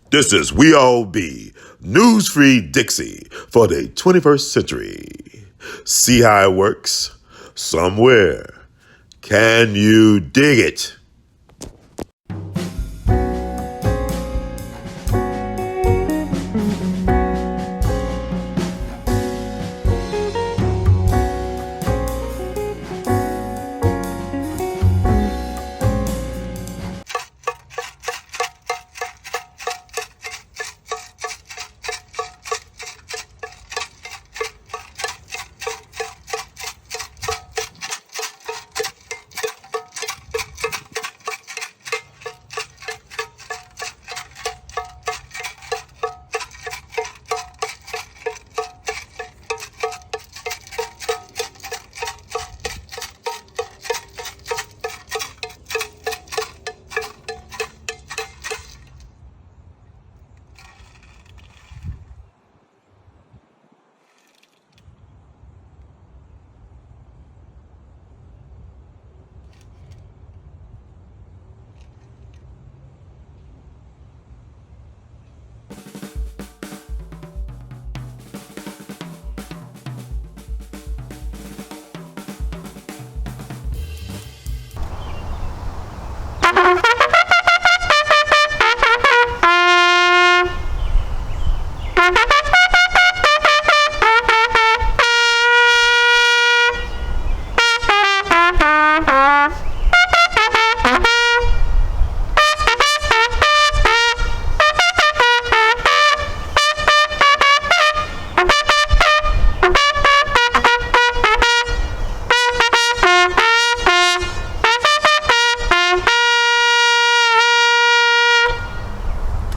This is We All Be, news-free Dixie for the 21st century. See how it works? Somewhere. Can you dig it?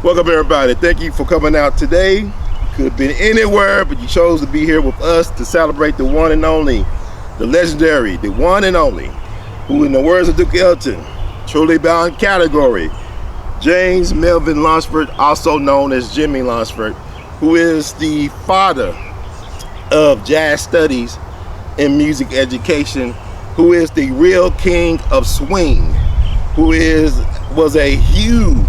Welcome everybody, thank you for coming out today. You could have been anywhere, but you chose to be here with us to celebrate the one and only, the legendary, the one and only, who in the words of Duke Ellington, truly bound category, James Melvin Lunceford, also known as Jimmy Lunceford, who is the father of jazz studies and music education, who is the real king of swing, who was a humanitarian,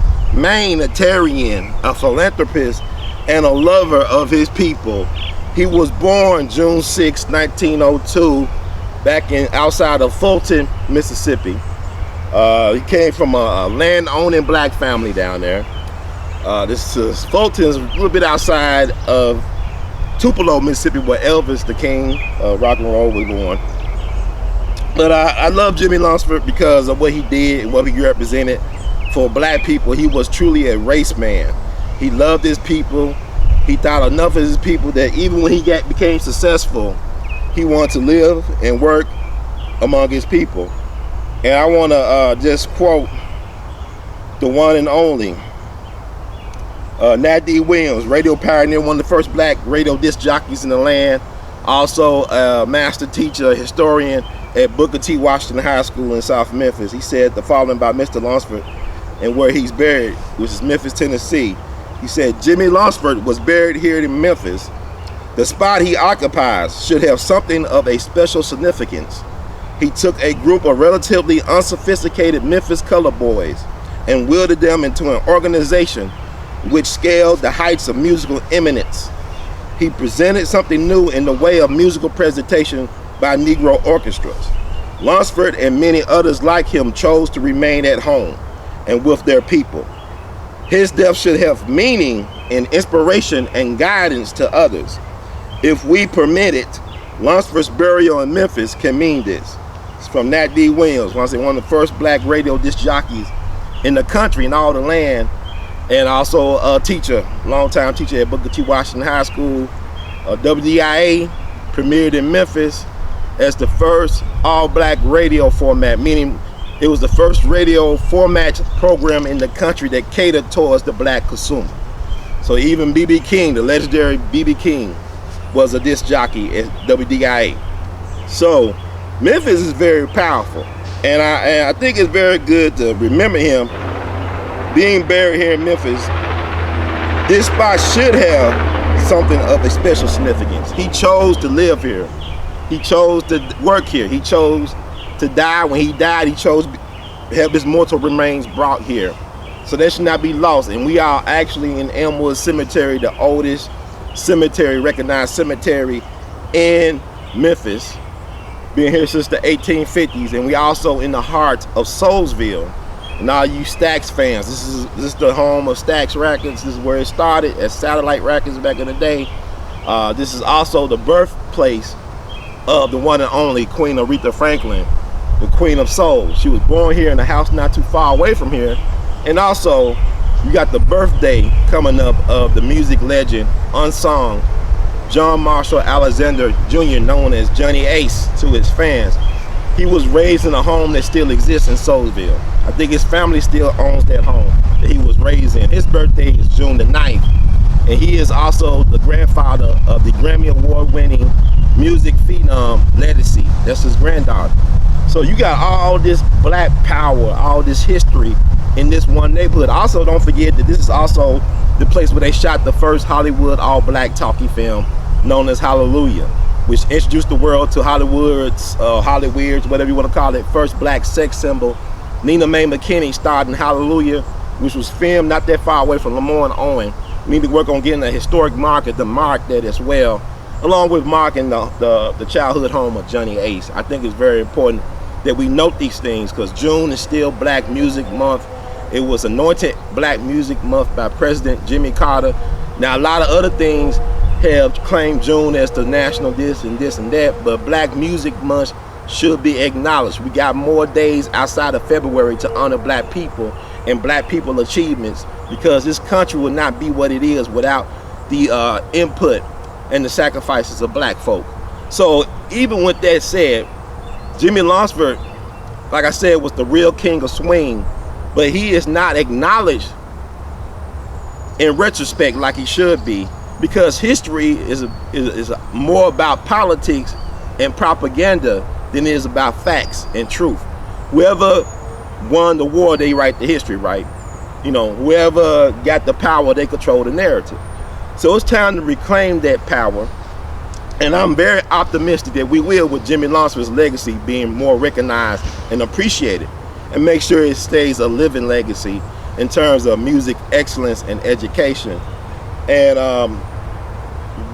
a philanthropist, and a lover of his people. He was born June 6, 1902, back outside of Fulton, Mississippi. He came from a land-owning black family down there. Fulton is a little bit outside of Tupelo, Mississippi, where Elvis, the king of rock and roll, was born. But I love Jimmy Lunceford because of what he did and what he represented for black people. He was truly a race man. He loved his people. He thought enough of his people that even when he became successful, he wanted to live and work among his people. And I want to just quote the one and only Nat D. Williams, radio pioneer, one of the first black radio disc jockeys in the land, also a master teacher, historian at Booker T. Washington High School in South Memphis. He said the following about Mr. Lunceford and where he's buried, which is Memphis, Tennessee. He said, Jimmy Lunceford was buried here in Memphis. The spot he occupies should have something of a special significance. He took a group of relatively unsophisticated Memphis colored boys and wielded them into an organization which scaled the heights of musical eminence. He presented something new in the way of musical presentation by Negro orchestras. Lunceford and many others like him chose to remain at home and with their people. His death should have meaning and inspiration and guidance to others. If we permit it, Lunceford's burial in Memphis can mean this. It's from Nat D. Williams, one of the first black radio disc jockeys in the country and all the land, and also a teacher, longtime teacher at Booker T. Washington High School. WDIA premiered in Memphis as the first all-black radio format, meaning it was the first radio format program in the country that catered towards the black consumer. So even B.B. King, the legendary B.B. King, was a disc jockey at WDIA. So Memphis is very powerful, and I think it's very good to remember him being buried here in Memphis. This spot should have something of a special significance. He chose to live here. He chose to work here. He chose to die. When he died, he chose to have his mortal remains brought here. So that should not be lost. And we are actually in Elmwood Cemetery, the oldest cemetery, recognized cemetery in Memphis. Been here since the 1850s. And we also in the heart of Soulsville. And all you Stax fans, this is the home of Stax Records. This is where it started as Satellite Records back in the day. This is also the birthplace of the one and only Queen Aretha Franklin, the Queen of Soul. She was born here in a house not too far away from here. And also, you got the birthday coming up of the music legend, unsung, John Marshall Alexander Jr., known as Johnny Ace to his fans. He was raised in a home that still exists in Soulsville. I think his family still owns that home that he was raised in. His birthday is June the 9th. And he is also the grandfather of the Grammy Award-winning music phenom Legacy. That's his granddaughter. So you got all this black power, all this history in this one neighborhood. Also, don't forget that this is also the place where they shot the first Hollywood all-black talkie film known as Hallelujah, which introduced the world to Hollywood's, Hollyweirds, whatever you want to call it, first black sex symbol. Nina Mae McKinney starred in Hallelujah, which was filmed not that far away from Lemoyne Owen. We need to work on getting a historic marker to mark that as well, along with marking the childhood home of Johnny Ace. I think it's very important that we note these things because June is still Black Music Month. It was anointed Black Music Month by President Jimmy Carter. Now, a lot of other things have claimed June as the national this and that, but Black Music Month should be acknowledged. We got more days outside of February to honor black people and black people achievements, because this country would not be what it is without the input and the sacrifices of black folk. So even with that said, Jimmy Lunceford, like I said, was the real king of swing, but he is not acknowledged in retrospect like he should be, because history is more about politics and propaganda than it is about facts and truth. Whoever won the war, they write the history, right? You know, whoever got the power, they control the narrative. So it's time to reclaim that power. And I'm very optimistic that we will, with Jimmy Lunceford's legacy being more recognized and appreciated, and make sure it stays a living legacy in terms of music excellence and education. And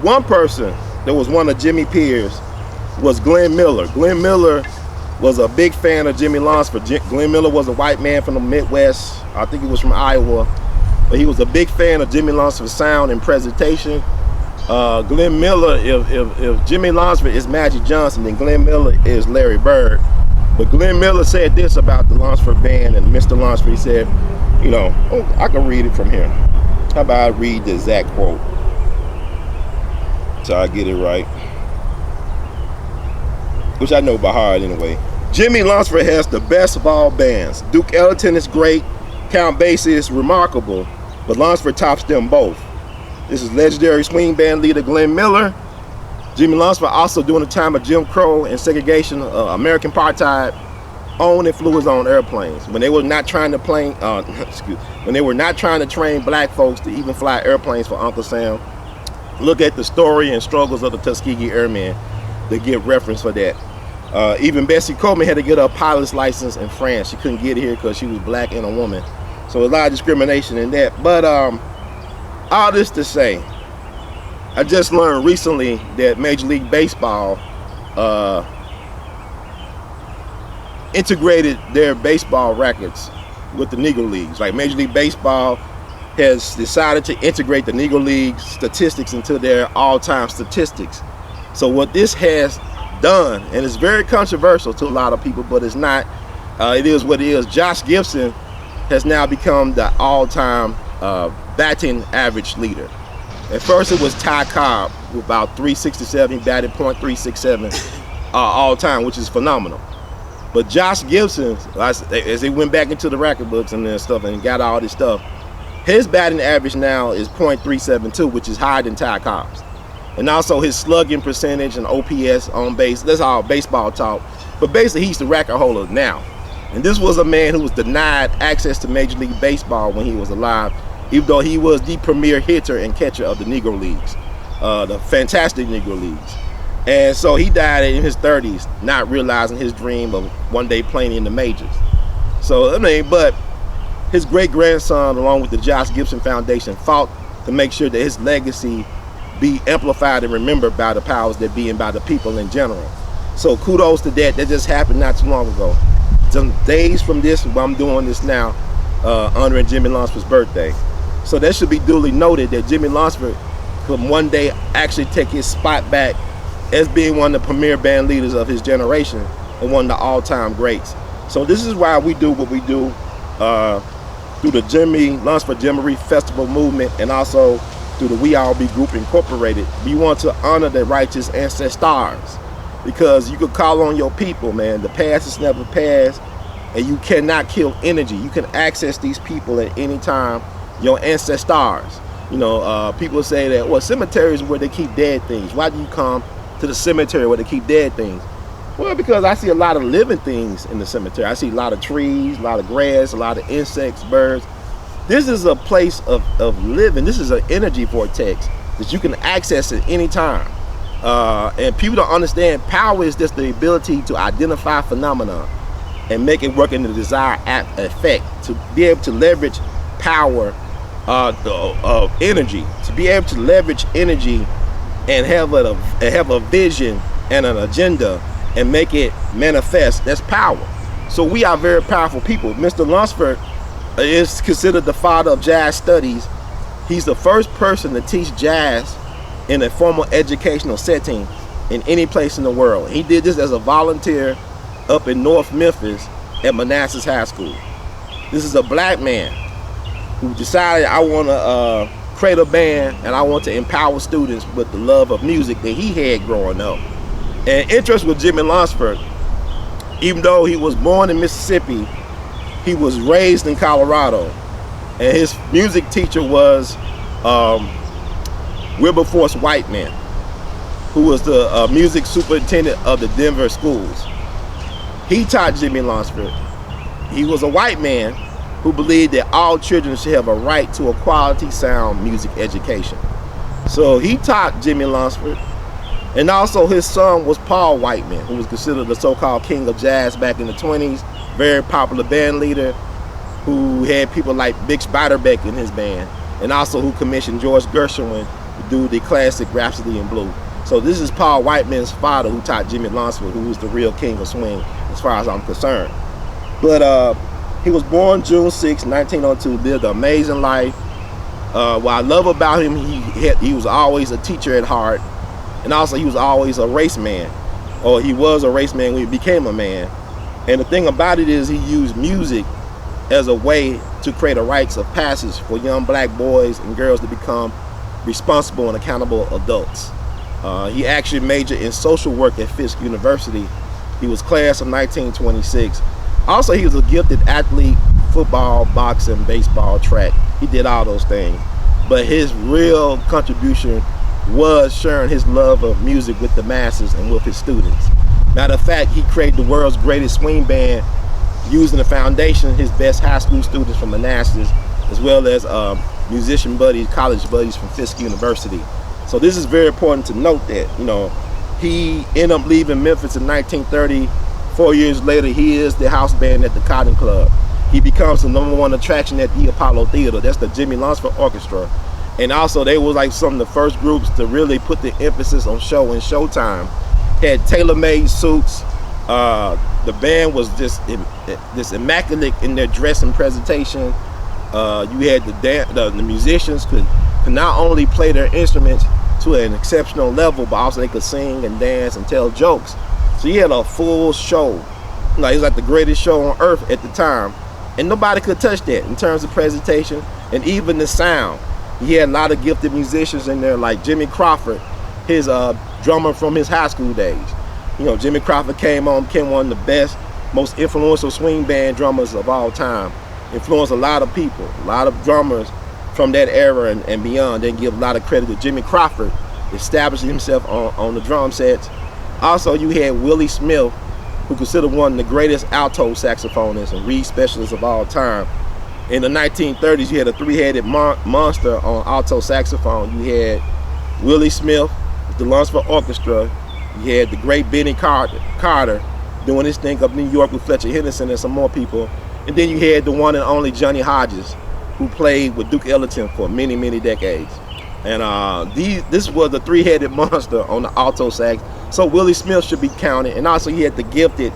one person that was one of Jimmy peers was Glenn Miller. Glenn Miller was a big fan of Jimmy Lunceford. Glenn Miller was a white man from the Midwest. I think he was from Iowa. But he was a big fan of Jimmy Lunceford's sound and presentation. Glenn Miller, if Jimmy Lunceford is Magic Johnson, then Glenn Miller is Larry Bird. But Glenn Miller said this about the Lunceford band and Mr. Lunceford. He said, you know, I can read it from here. How about I read the exact quote so I get it right, which I know by heart anyway. Jimmy Lunceford has the best of all bands. Duke Ellington is great, Count Basie is remarkable, but Lunceford tops them both. This is legendary swing band leader Glenn Miller. Jimmy Lunceford, also during the time of Jim Crow and segregation, American apartheid, owned and flew his own airplanes. When they were not trying to when they were not trying to train black folks to even fly airplanes for Uncle Sam. Look at the story and struggles of the Tuskegee Airmen to give reference for that. Even Bessie Coleman had to get a pilot's license in France. She couldn't get here because she was black and a woman. So a lot of discrimination in that. But all this to say, I just learned recently that Major League Baseball integrated their baseball records with the Negro Leagues. Like Major League Baseball has decided to integrate the Negro League statistics into their all-time statistics. So what this has done, and it's very controversial to a lot of people, but it's not, it is what it is. Josh Gibson has now become the all-time batting average leader. At first it was Ty Cobb with about 367. He batted .367 all time, which is phenomenal. But Josh Gibson, as he went back into the record books and stuff and got all this stuff, his batting average now is .372, which is higher than Ty Cobb's. And also his slugging percentage and OPS on base, that's all baseball talk. But basically he's the record holder now. And this was a man who was denied access to Major League Baseball when he was alive, even though he was the premier hitter and catcher of the Negro Leagues, the fantastic Negro Leagues. And so he died in his 30s, not realizing his dream of one day playing in the majors. So, I mean, but His great-grandson, along with the Josh Gibson Foundation, fought to make sure that his legacy be amplified and remembered by the powers that be and by the people in general. So kudos to that. That just happened not too long ago. Some days from this, I'm doing this now, honoring Jimmie Lunceford's birthday. So that should be duly noted that Jimmie Lunceford could one day actually take his spot back as being one of the premier band leaders of his generation and one of the all-time greats. So this is why we do what we do through the Jimmie Lunceford Jamboree Festival movement, and also through the We All Be Group Incorporated. We want to honor the righteous ancestors, because you could call on your people, man. The past is never past, and you cannot kill energy. You can access these people at any time, your ancestors. You know, people say that, well, cemeteries where they keep dead things. Why do you come to the cemetery where they keep dead things? Well, because I see a lot of living things in the cemetery. I see a lot of trees, a lot of grass, a lot of insects, birds. This is a place of living. This is an energy vortex that you can access at any time. And people don't understand power is just the ability to identify phenomena and make it work in the desired effect, to be able to leverage power of energy, to be able to leverage energy and have a vision and an agenda and make it manifest. That's power. So we are very powerful people. Mr. Lunceford is considered the father of jazz studies. He's the first person to teach jazz in a formal educational setting in any place in the world. He did this as a volunteer up in North Memphis at Manassas High School. This is a black man who decided, I want to create a band and I want to empower students with the love of music that he had growing up. And interest with Jimmie Lunceford, even though he was born in Mississippi, he was raised in Colorado, and his music teacher was Wilberforce Whiteman, who was the music superintendent of the Denver schools. He taught Jimmie Lunceford. He was a white man who believed that all children should have a right to a quality sound music education. So he taught Jimmie Lunceford. And also his son was Paul Whiteman, who was considered the so-called king of jazz back in the 20s, very popular band leader who had people like Bix Beiderbecke in his band, and also who commissioned George Gershwin to do the classic Rhapsody in Blue. So this is Paul Whiteman's father who taught Jimmie Lunceford, who was the real king of swing as far as I'm concerned. But he was born June 6, 1902, lived an amazing life. What I love about him, he was always a teacher at heart. And also he was always a race man, or he was a race man when he became a man. And the thing about it is he used music as a way to create a rites of passage for young black boys and girls to become responsible and accountable adults. He actually majored in social work at Fisk University. He was class of 1926. Also, he was a gifted athlete, football, boxing, baseball, track. He did all those things. But his real contribution was sharing his love of music with the masses and with his students. Matter of fact, he created the world's greatest swing band using the foundation his best high school students from Manassas, as well as musician buddies, college buddies from Fisk University. So this is very important to note that, you know, he ended up leaving Memphis in 1930. 4 years later, he is the house band at the Cotton Club. He becomes the #1 attraction at the Apollo Theater. That's the Jimmie Lunceford Orchestra. And also they was like some of the first groups to really put the emphasis on show and showtime. Had tailor-made suits. The band was just immaculate in their dress and presentation. You had the musicians could not only play their instruments to an exceptional level, but also they could sing and dance and tell jokes. So you had a full show. Like, it was like the greatest show on earth at the time. And nobody could touch that in terms of presentation and even the sound. He had a lot of gifted musicians in there, like Jimmy Crawford, his drummer from his high school days. You know, Jimmy Crawford became one of the best, most influential swing band drummers of all time. Influenced a lot of people, a lot of drummers from that era and beyond. They give a lot of credit to Jimmy Crawford, establishing himself on the drum sets. Also, you had Willie Smith, who considered one of the greatest alto saxophonists and reed specialists of all time. In the 1930s, you had a three-headed monster on alto saxophone. You had Willie Smith with the Lunceford Orchestra. You had the great Benny Carter doing his thing up in New York with Fletcher Henderson and some more people. And then you had the one and only Johnny Hodges, who played with Duke Ellington for many, many decades. And this was a three-headed monster on the alto sax. So Willie Smith should be counted. And also he had the gifted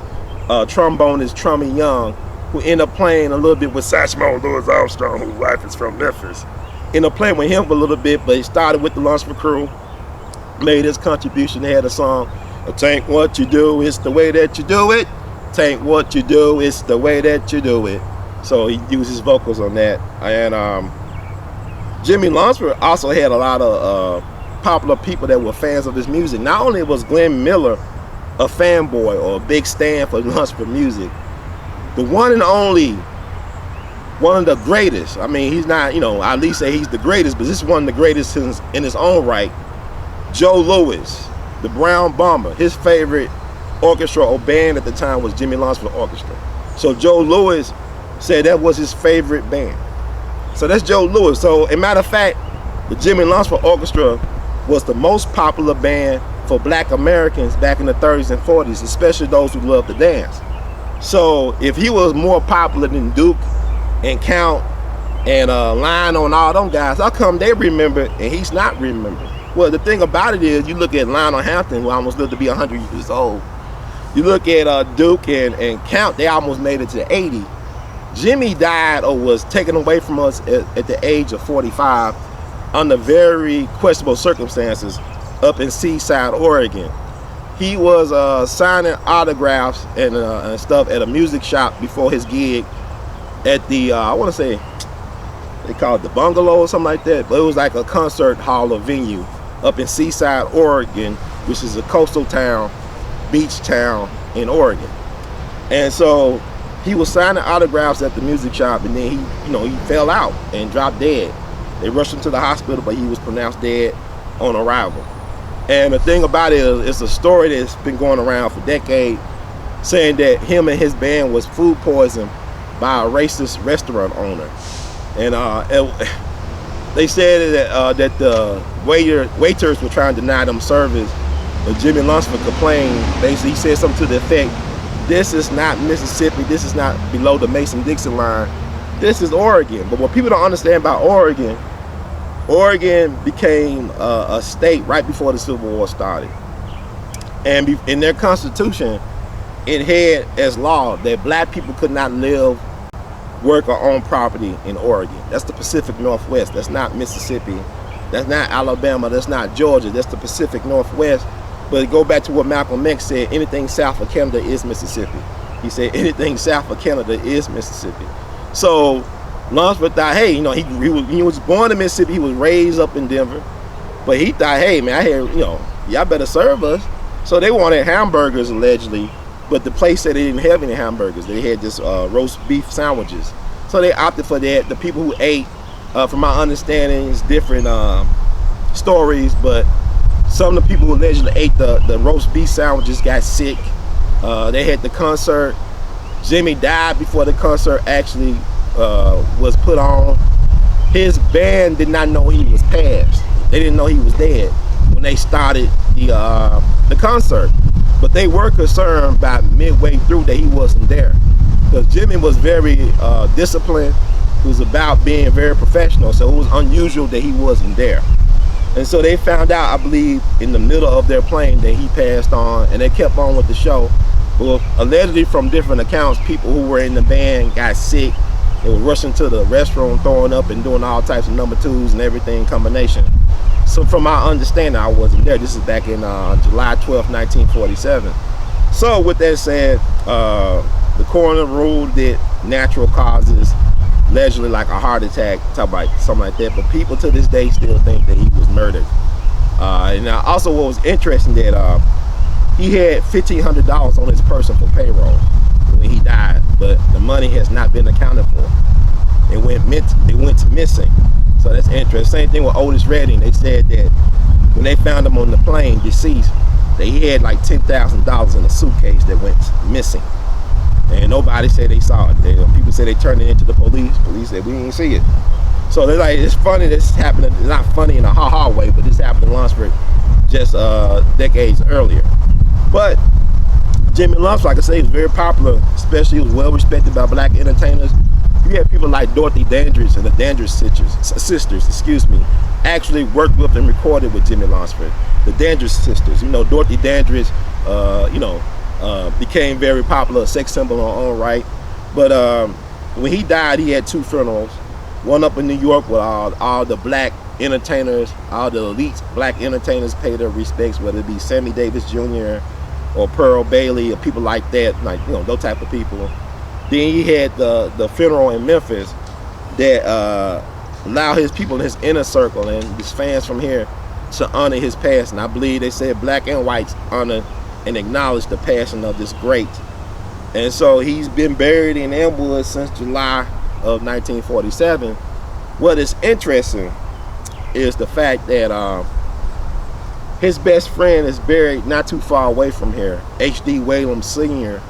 trombonist Trummy Young, who ended up playing a little bit with Satchmo Louis Armstrong, whose wife is from Memphis. Ended up playing with him for a little bit, but he started with the Lunceford crew, made his contribution. They had a song, "Tain't what you do, it's the way that you do it. Tain't what you do, it's the way that you do it." So he used his vocals on that. And Jimmie Lunceford also had a lot of popular people that were fans of his music. Not only was Glenn Miller a fanboy or a big stan for Lunceford music, the one and only, one of the greatest, I mean, he's not, I at least say he's the greatest, but this is one of the greatest in his own right, Joe Louis, the Brown Bomber. His favorite orchestra or band at the time was Jimmie Lunceford Orchestra. So Joe Louis said that was his favorite band. So that's Joe Louis. So, as a matter of fact, the Jimmie Lunceford Orchestra was the most popular band for Black Americans back in the 30s and 40s, especially those who loved to dance. So if he was more popular than Duke and Count and Lionel and all them guys, how come they remember and he's not remembered? Well, the thing about it is, you look at Lionel Hampton, who almost lived to be 100 years old. You look at Duke and Count, they almost made it to 80. Jimmie died or was taken away from us at the age of 45 under very questionable circumstances up in Seaside, Oregon. He was signing autographs and stuff at a music shop before his gig at the, I want to say, they call it the Bungalow or something like that, but it was like a concert hall or venue up in Seaside, Oregon, which is a coastal town, beach town in Oregon. And so he was signing autographs at the music shop, and then he fell out and dropped dead. They rushed him to the hospital, but he was pronounced dead on arrival. And the thing about it is, it's a story that's been going around for decades, saying that him and his band was food poisoned by a racist restaurant owner. And they said that the waiters were trying to deny them service, but Jimmie Lunceford complained. Basically, he said something to the effect, "This is not Mississippi, this is not below the Mason-Dixon line, this is Oregon." But what people don't understand about Oregon became a state right before the Civil War started. And in their constitution, it had as law that black people could not live, work, or own property in Oregon. That's the Pacific Northwest. That's not Mississippi. That's not Alabama. That's not Georgia. That's the Pacific Northwest. But go back to what Malcolm X said, anything south of Canada is Mississippi. He said anything south of Canada is Mississippi. So Lunceford thought, hey, he was born in Mississippi, he was raised up in Denver, but he thought, hey man, I hear, y'all better serve us. So they wanted hamburgers allegedly, but the place said they didn't have any hamburgers. They had just roast beef sandwiches. So they opted for that. The people who ate, from my understanding, is different stories, but some of the people who allegedly ate the roast beef sandwiches got sick. They had the concert. Jimmie died before the concert actually was put on. His band did not know he was passed. They didn't know he was dead when they started the concert. But they were concerned by midway through that he wasn't there, because Jimmie was very disciplined. It was about being very professional, so it was unusual that he wasn't there. And so they found out, I believe, in the middle of their playing that he passed on, and they kept on with the show. Well, allegedly from different accounts, people who were in the band got sick. They were rushing to the restroom, throwing up and doing all types of number twos and everything combination. So from my understanding, I wasn't there. This is back in July 12th, 1947. So with that said, the coroner ruled that natural causes, allegedly like a heart attack, something like that. But people to this day still think that he was murdered. And also what was interesting that he had $1,500 on his person for payroll when he died, but the money has not been accounted for. It went missing. So that's interesting. Same thing with Otis Redding. They said that when they found him on the plane, deceased, that he had like $10,000 in a suitcase that went missing. And nobody said they saw it. People said they turned it into the police. Police said we didn't see it. So they're like, it's funny this happened. It's not funny in a ha-ha way, but this happened in Lunceford just decades earlier. But Jimmie Lunceford, like I say, was very popular, especially he was well respected by black entertainers. You had people like Dorothy Dandridge and the Dandridge sisters, excuse me, actually worked with and recorded with Jimmie Lunceford. The Dandridge sisters, you know, Dorothy Dandridge, became very popular, a sex symbol in her own right. But when he died, he had 2 funerals. One up in New York with all the black entertainers, all the elite black entertainers paid their respects, whether it be Sammy Davis Jr. or Pearl Bailey or people like that, like, you know, those type of people. Then he had the funeral in Memphis that allowed his people in his inner circle and his fans from here to honor his passing. I believe they said black and whites honor and acknowledge the passing of this great. And so he's been buried in Elmwood since July of 1947. What is interesting is the fact that his best friend is buried not too far away from here, H.D. Whalum Sr.,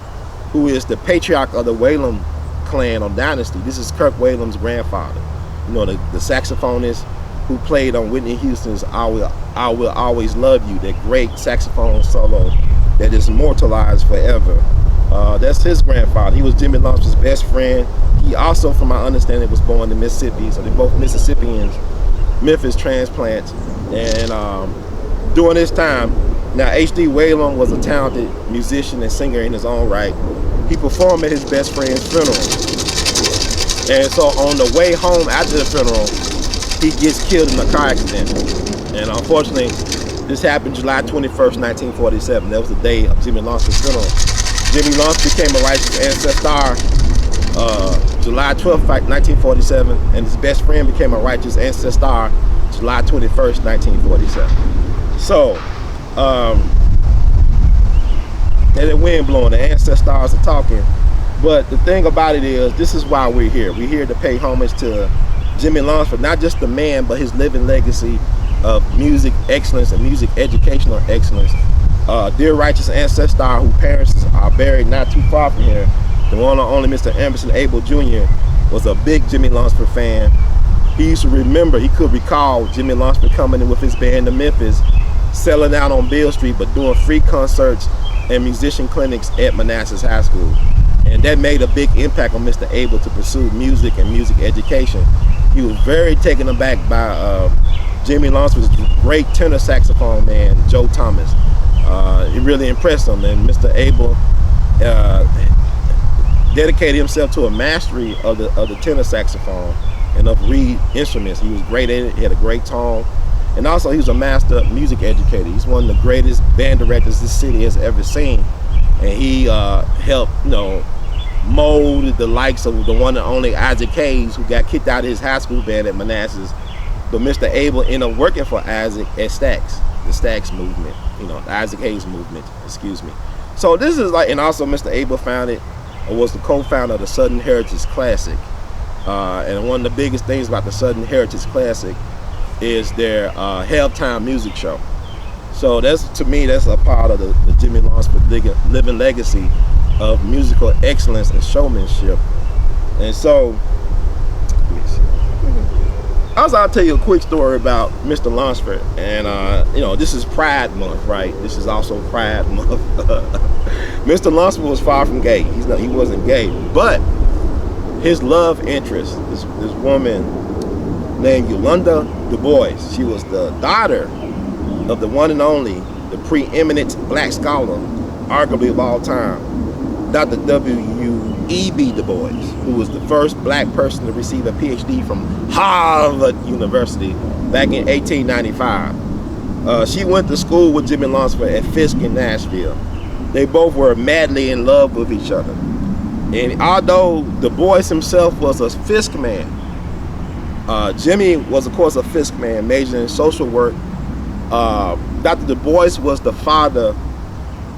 who is the patriarch of the Whalum clan or dynasty. This is Kirk Whalum's grandfather. You know, the saxophonist who played on Whitney Houston's I Will Always Love You, that great saxophone solo that is immortalized forever. That's his grandfather. He was Jimmie Lunceford's best friend. He also, from my understanding, was born in Mississippi, so they're both Mississippians, Memphis transplants. And during this time, now H.D. Whalum was a talented musician and singer in his own right. He performed at his best friend's funeral. And so on the way home after the funeral, he gets killed in a car accident. And unfortunately, this happened July 21st, 1947. That was the day of Jimmie Lunceford's funeral. Jimmie Lunceford became a righteous ancestor July 12th, 1947, and his best friend became a righteous ancestor July 21st, 1947. So, and the wind blowing, the ancestors are talking. But the thing about it is, this is why we're here. We're here to pay homage to Jimmie Lunceford, not just the man, but his living legacy of music excellence and music educational excellence. Dear righteous ancestor, whose parents are buried not too far from here, the one and only Mr. Emerson Abel Jr. was a big Jimmie Lunceford fan. He used to remember, he could recall Jimmie Lunceford coming in with his band to Memphis, selling out on Beale Street, but doing free concerts and musician clinics at Manassas High School. And that made a big impact on Mr. Abel to pursue music and music education. He was very taken aback by Jimmie Lunceford's great tenor saxophone man, Joe Thomas. It really impressed him, and Mr. Abel dedicated himself to a mastery of the tenor saxophone and of reed instruments. He was great at it, he had a great tone, and also he was a master music educator. He's one of the greatest band directors this city has ever seen, and he helped, you know, mold the likes of the one and only Isaac Hayes, who got kicked out of his high school band at Manassas. But Mr. Abel ended up working for Isaac at Stax, the Stax movement, you know, the Isaac Hayes movement, excuse me. So this is like, and also Mr. Abel was the co-founder of the Southern Heritage Classic. And one of the biggest things about the Southern Heritage Classic is their halftime music show. So that's, to me, that's a part of the Jimmie Lunceford living legacy of musical excellence and showmanship. And so, I'll tell you a quick story about Mr. Lunceford. And you know, this is Pride Month, right? This is also Pride Month. Mr. Lunceford was far from gay. He wasn't gay, but his love interest, this woman named Yolanda Du Bois. She was the daughter of the one and only, the preeminent black scholar, arguably of all time, Dr. W.E.B. Du Bois, who was the first black person to receive a PhD from Harvard University back in 1895. She went to school with Jimmie Lunceford at Fisk in Nashville. They both were madly in love with each other. And although Du Bois himself was a Fisk man, Jimmie was, of course, a Fisk man, majoring in social work. Dr. Du Bois was the father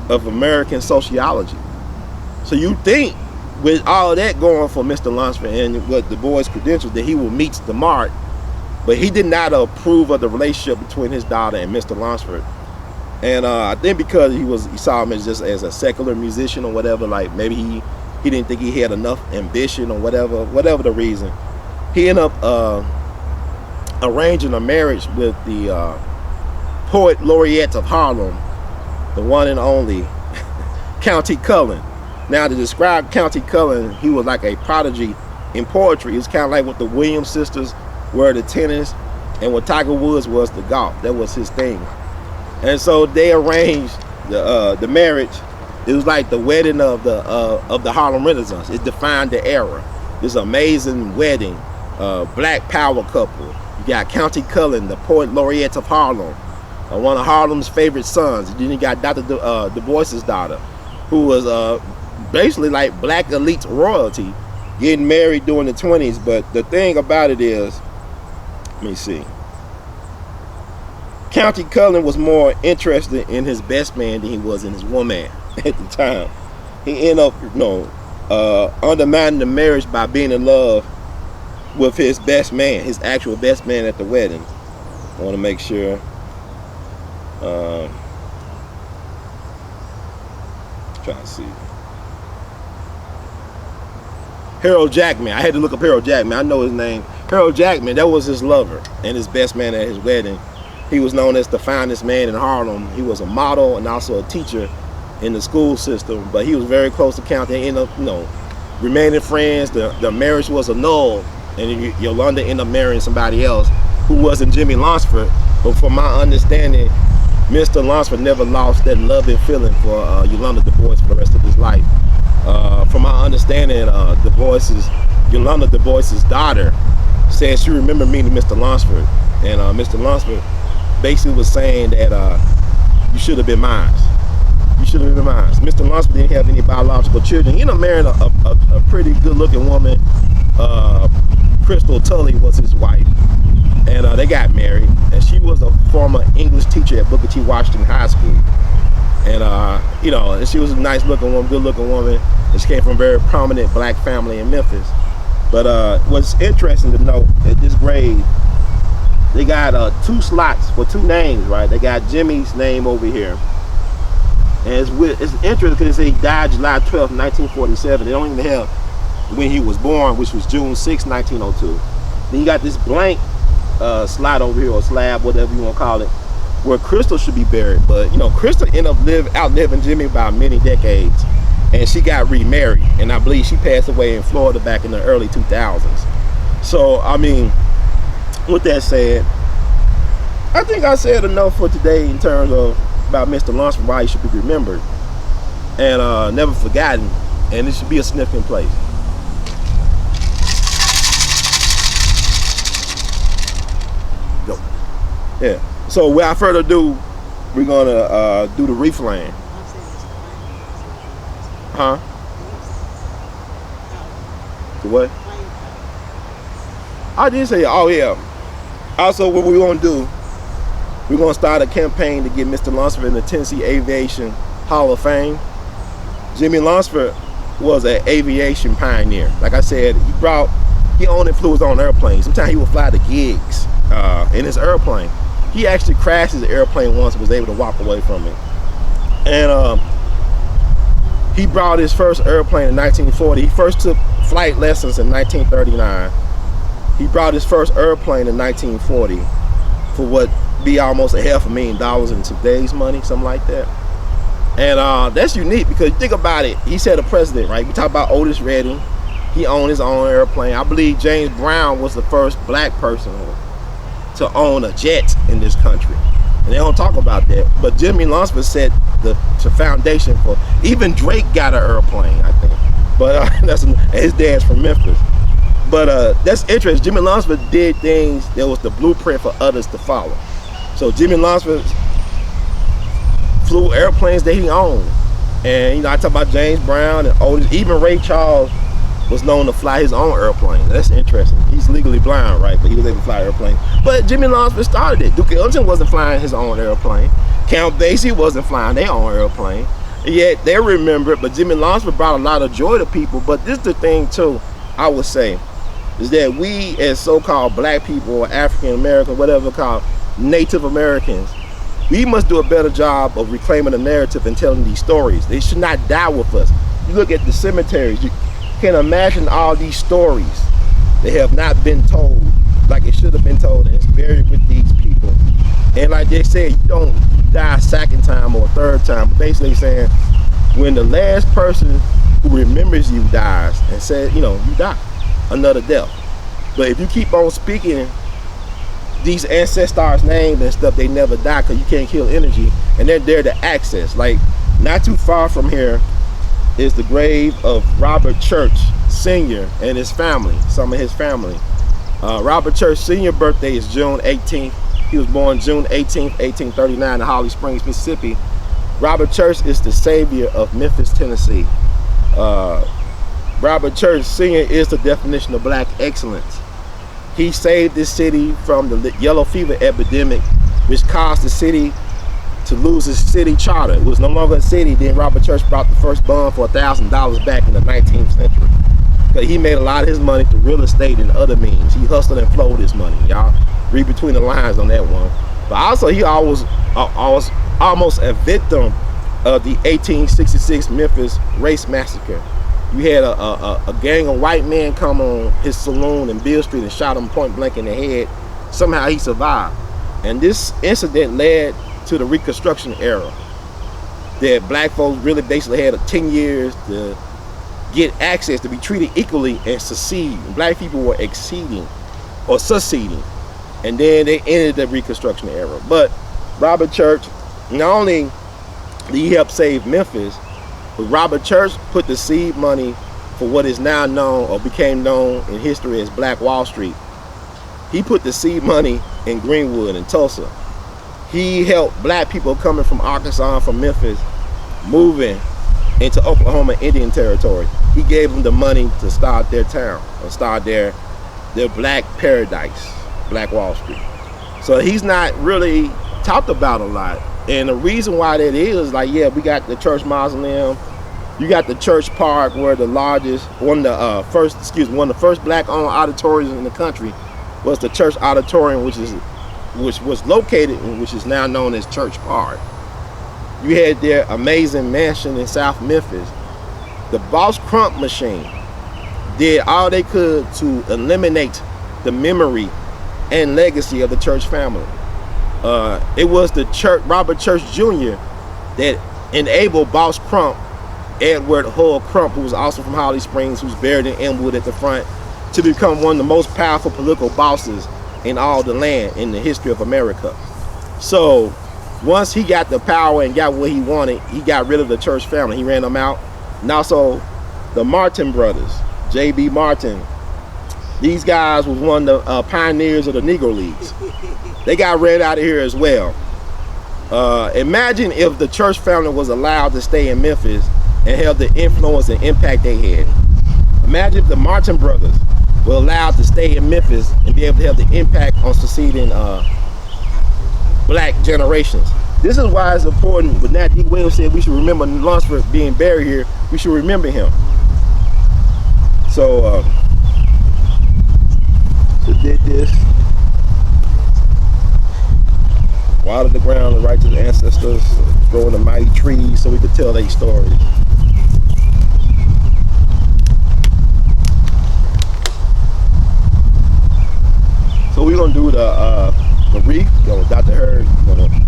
of American sociology. So you think, with all of that going for Mr. Lunceford and what Du Bois' credentials, that he will meet the mark, but he did not approve of the relationship between his daughter and Mr. Lunceford. And I think because he saw him as just as a secular musician or whatever, like maybe he didn't think he had enough ambition or whatever the reason, he ended up arranging a marriage with the poet laureate of Harlem, the one and only County Cullen. Now, to describe County Cullen, he was like a prodigy in poetry. It's kind of like what the Williams sisters were to tennis, and what Tiger Woods was to golf. That was his thing. And so they arranged the marriage. It was like the wedding of the Harlem Renaissance. It defined the era. This amazing wedding, black power couple. You got County Cullen, the poet laureate of Harlem, one of Harlem's favorite sons. Then you got Dr. Du Bois's daughter, who was basically like black elite royalty, getting married during the 20s. But the thing about it is, let me see. County Cullen was more interested in his best man than he was in his woman at the time. He ended up, undermining the marriage by being in love with his best man, his actual best man at the wedding. I want to make sure. Trying to see. Harold Jackman. I had to look up Harold Jackman. I know his name. Harold Jackman, that was his lover and his best man at his wedding. He was known as the finest man in Harlem. He was a model and also a teacher in the school system, but he was very close to County. They ended up, remaining friends. The marriage was annulled, and Yolanda ended up marrying somebody else who wasn't Jimmy Lunceford. But from my understanding, Mr. Lunceford never lost that love and feeling for Yolanda Du Bois for the rest of his life. From my understanding, Yolanda Du Bois's daughter said she remembered meeting Mr. Lunceford, and Mr. Lunceford basically was saying that you should have been mine. You should have been mine. Mr. Lunceford didn't have any biological children. He ended up marrying a pretty good-looking woman. Crystal Tully was his wife, and they got married. And she was a former English teacher at Booker T. Washington High School. And and she was a nice-looking woman, good-looking woman. And she came from a very prominent black family in Memphis. But what's interesting to note at this grave, they got 2 slots for 2 names, right? They got Jimmie's name over here. And it's interesting because they say he died July 12, 1947. They don't even have when he was born, which was June 6, 1902. Then you got this blank slot over here, or slab, whatever you want to call it, where Crystal should be buried. But, Crystal ended up outliving Jimmie by many decades. And she got remarried. And I believe she passed away in Florida back in the early 2000s. So, I mean, with that said, I think I said enough for today in terms of about Mr. Lunceford, why he should be remembered and never forgotten, and it should be a significant place. Go. Yeah. So without further ado, we're gonna do the wreath laying. Huh? The what? I did say, oh yeah. Also, what we're gonna do, we're gonna start a campaign to get Mr. Lunceford in the Tennessee Aviation Hall of Fame. Jimmy Lunceford was an aviation pioneer. Like I said, he owned and flew his own airplane. Sometimes he would fly to gigs in his airplane. He actually crashed his airplane once and was able to walk away from it. And he brought his first airplane in 1940. He first took flight lessons in 1939. He brought his first airplane in 1940 for what be almost $500,000 in today's money, something like that. And that's unique because you think about it, he set a precedent, right? We talk about Otis Redding. He owned his own airplane. I believe James Brown was the first black person to own a jet in this country. And they don't talk about that. But Jimmy Lunceford set the foundation for, even Drake got an airplane, I think. But his dad's from Memphis. But that's interesting. Jimmy Lunceford did things that was the blueprint for others to follow. So Jimmy Lunceford flew airplanes that he owned. And I talk about James Brown and Otis. Even Ray Charles was known to fly his own airplane. That's interesting. He's legally blind, right? But he was able to fly an airplane. But Jimmy Lunceford started it. Duke Ellington wasn't flying his own airplane. Count Basie wasn't flying their own airplane. And yet they remember it. But Jimmy Lunceford brought a lot of joy to people. But this is the thing too, I would say, is that we as so-called black people or African American, whatever called Native Americans, we must do a better job of reclaiming the narrative and telling these stories. They should not die with us. You look at the cemeteries, you can imagine all these stories that have not been told like it should have been told, and it's buried with these people. And like they said, you don't die a second time or a third time. Basically saying when the last person who remembers you dies and says, you know, you die, another death. But if you keep on speaking these ancestors' names and stuff, they never die because you can't kill energy, and they're there to access. Like, not too far from here is the grave of Robert Church Sr. and his family, some of his family. Robert Church Sr. birthday is June 18th. He was born June 18th, 1839 in Holly Springs, Mississippi. Robert Church is the savior of Memphis, Tennessee. Robert Church Sr. is the definition of black excellence. He saved this city from the yellow fever epidemic, which caused the city to lose its city charter. It was no longer a city. Then Robert Church brought the first bond for $1,000 back in the 19th century. Because he made a lot of his money through real estate and other means. He hustled and flowed his money. Y'all read between the lines on that one. But also, he almost a victim of the 1866 Memphis race massacre. You had a gang of white men come on his saloon in Beale Street and shot him point blank in the head. Somehow he survived. And this incident led to the Reconstruction era, that black folks really basically had 10 years to get access, to be treated equally and succeed. Black people were exceeding or succeeding. And then they ended the Reconstruction era. But Robert Church, not only did he help save Memphis, but Robert Church put the seed money for what is now known or became known in history as Black Wall Street. He put the seed money in Greenwood and Tulsa. He helped black people coming from Arkansas and from Memphis moving into Oklahoma Indian Territory. He gave them the money to start their town, or start their black paradise, Black Wall Street. So he's not really talked about a lot. And the reason why that is, like, yeah, we got the church mausoleum, you got the church park, where the largest, one of the first black-owned auditoriums in the country was the church auditorium, which was located in, which is now known as Church Park. You had their amazing mansion in South Memphis. The Boss Crump machine did all they could to eliminate the memory and legacy of the Church family. It was the Robert Church Jr. that enabled Boss Crump, Edward Hull Crump, who was also from Holly Springs, who's buried in Elmwood at the front, to become one of the most powerful political bosses in all the land in the history of America. So once he got the power and got what he wanted, he got rid of the Church family. He ran them out. And also the Martin brothers, J.B. Martin. These guys was one of the pioneers of the Negro Leagues. They got ran out of here as well. Imagine if the Church family was allowed to stay in Memphis and have the influence and impact they had. Imagine if the Martin brothers were allowed to stay in Memphis and be able to have the impact on succeeding black generations. This is why it's important. When Nat D. Williams said we should remember Lunceford being buried here, we should remember him. So did this. Water the ground and right to the ancestors, growing the mighty trees so we could tell their stories. So we're gonna do the wreath. Dr. Hurd, we're gonna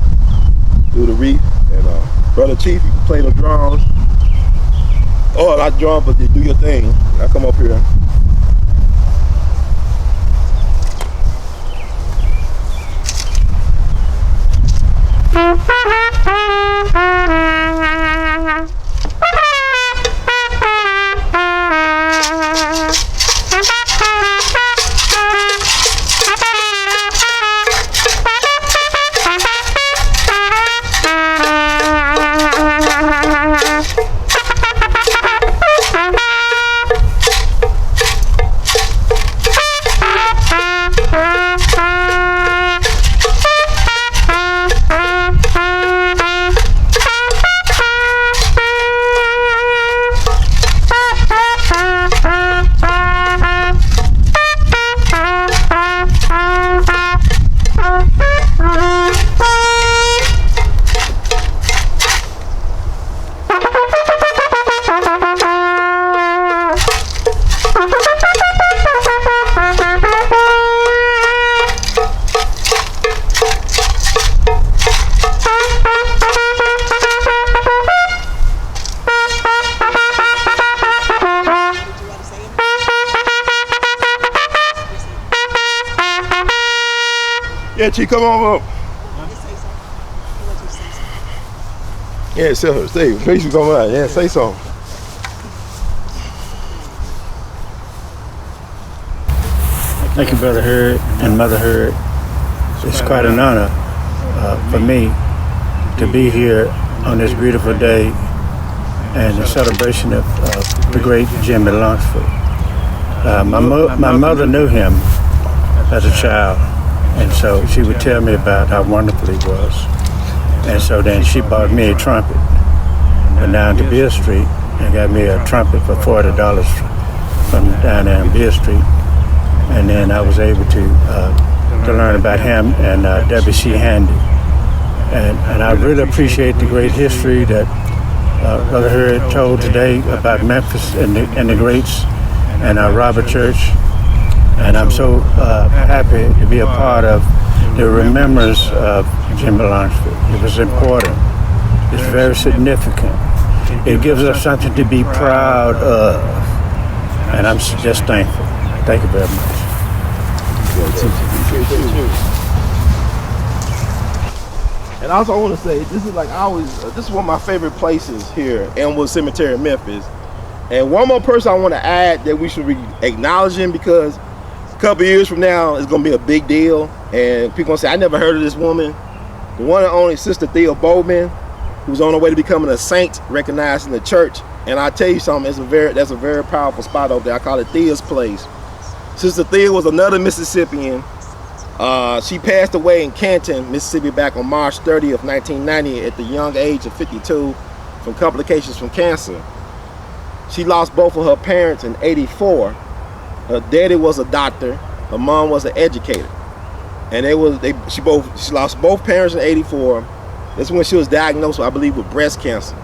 do the wreath, and Brother Chief, you can play the drums. Oh, not drum, but you do your thing. I come up here. Yeah, Chief, come on up. Yeah, say, Tracy, come on. Yeah, say something. Thank you, Brother Hurd and Mother Hurd. It's quite an honor for me to be here on this beautiful day and the celebration of the great Jimmie Lunceford. My mother knew him as a child, and so she would tell me about how wonderful he was. And so then she bought me a trumpet. Went down to Beale Street and got me a trumpet for $40 from down there on Beale Street. And then I was able to learn about him and W.C. Handy. And I really appreciate the great history that Brother Hurd told today about Memphis and the greats and Robert Church. And I'm so happy to be a part of the remembrance of Jimmie Lunceford. It was important. It's very significant. It gives us something to be proud of. And I'm just thankful. Thank you very much. And also I want to say, this is like this is one of my favorite places here, Elmwood Cemetery in Memphis. And one more person I want to add that we should be acknowledging, because a couple years from now it's going to be a big deal. And people going to say, I never heard of this woman. The one and only Sister Thea Bowman, who's on her way to becoming a saint, recognized in the church. And I tell you something, that's a very powerful spot over there. I call it Thea's Place. Sister Thea was another Mississippian. She passed away in Canton, Mississippi back on March 30th, 1990 at the young age of 52 from complications from cancer. She lost both of her parents in '84. Her daddy was a doctor, her mom was an educator. And she lost both parents in '84. That's when she was diagnosed, I believe, with breast cancer.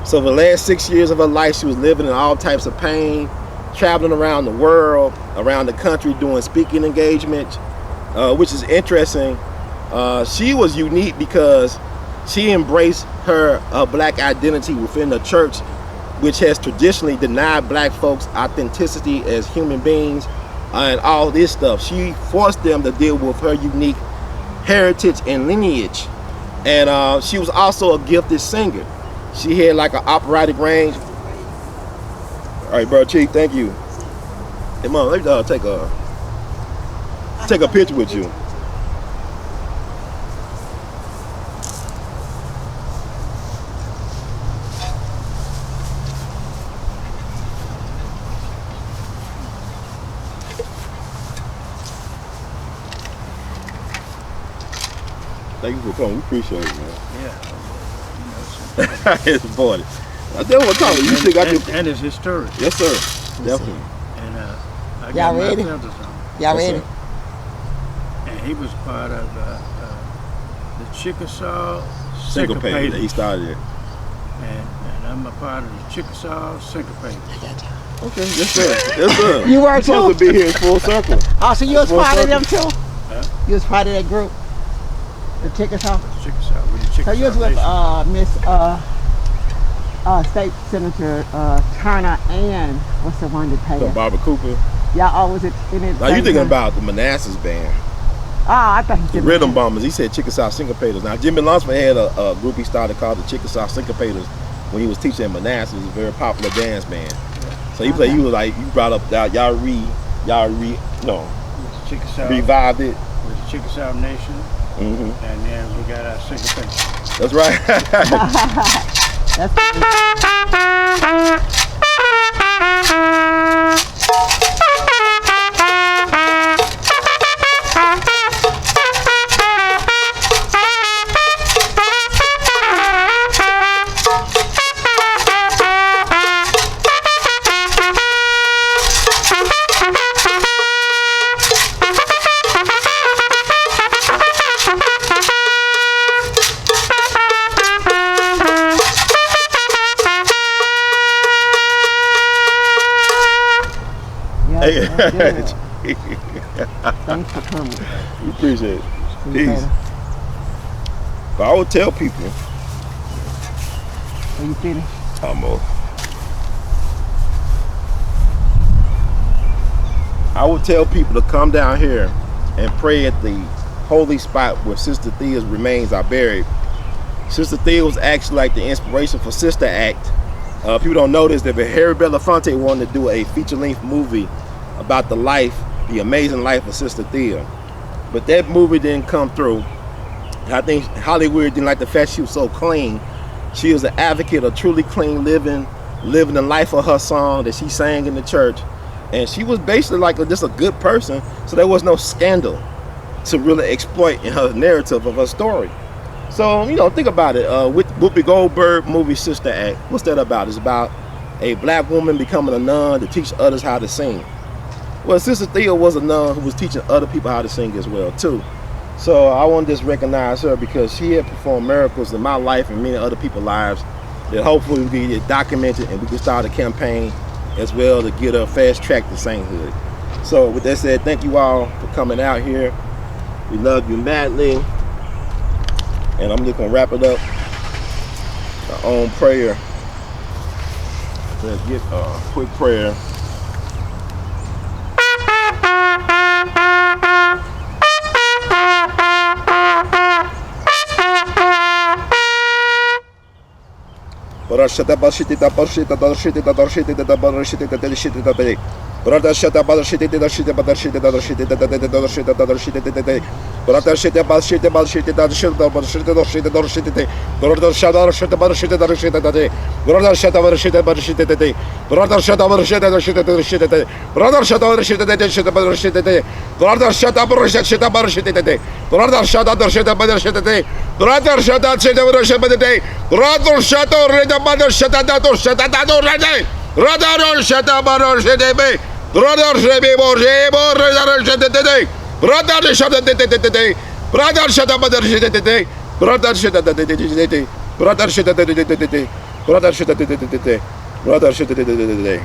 So for the last 6 years of her life, she was living in all types of pain, traveling around the world, around the country, doing speaking engagements, which is interesting. She was unique because she embraced her black identity within the church, which has traditionally denied black folks authenticity as human beings and all this stuff. She forced them to deal with her unique heritage and lineage. And she was also a gifted singer. She had like an operatic range. All right, bro, Chief, thank you. Hey, Mom, let me take a picture with you. Thank you for coming. We appreciate it, man. Yeah. It's important. I definitely want to talk. You still got your... And it's historic. Yes, sir. Definitely. And I got my feathers on. Y'all ready? And he was part of the Chickasaw Syncopated. Syncopators. He started it. And I'm a part of the Chickasaw Syncopators. Okay, yes, sir. Yes, sir. You were supposed to be here in full circle. Oh, so you was part of them too? Huh? You was part of that group? The Chickasaw? Chickasaw, with the Chickasaw So you was with Nation. Miss State Senator Turner and what's the one that So passed? Barbara Cooper. Y'all always in it. Now you thinking about the Manassas band, Oh, I thought he the said Rhythm Bombers. He said Chickasaw Syncopators. Now Jimmie Lunceford had a group he started called the Chickasaw Syncopators when he was teaching in Manassas. It was a very popular dance band. So he played. You was like, you brought up that Chickasaw, revived it. with the Chickasaw Nation. Mm-hmm. And then we got our Syncopators. That's right. That's Thanks for coming. We appreciate it. Peace. But I would tell people. Are you finished? Almost. I would tell people to come down here and pray at the holy spot where Sister Thea's remains are buried. Sister Thea was actually like the inspiration for Sister Act. People don't know this, that Harry Belafonte wanted to do a feature-length movie about the life, the amazing life of Sister Thea. But that movie didn't come through. I think Hollywood didn't like the fact she was so clean. She was an advocate of truly clean living the life of her song that she sang in the church. And she was basically like just a good person, so there was no scandal to really exploit in her narrative of her story. So, you know, think about it. With Whoopi Goldberg movie Sister Act, what's that about? It's about a black woman becoming a nun to teach others how to sing. Well, Sister Thea was a nun who was teaching other people how to sing as well, too. So I want to just recognize her because she had performed miracles in my life and many other people's lives that hopefully we get documented and we can start a campaign as well to get her fast track to sainthood. So with that said, thank you all for coming out here. We love you madly. And I'm just going to wrap it up. Our own prayer. Let's get a quick prayer. Brother shut up, shit, shit, shit, shit, shit, shit, brother shit about shit about shit that shit about shit that shit that shit that brother shut up shit about shit that shit that brother shut up shit about shit that brother shut up shit that shit that shit that brother shut up shit that shit about shit that brother shut up shit about shit that brother shut up shit about shit that brother shut up shit about shit that brother shut up shit about shit that shit that brother shut up shit that brother shebe borje borje shete brother shete brother shete brother shete brother shete brother shete brother shete brother shete.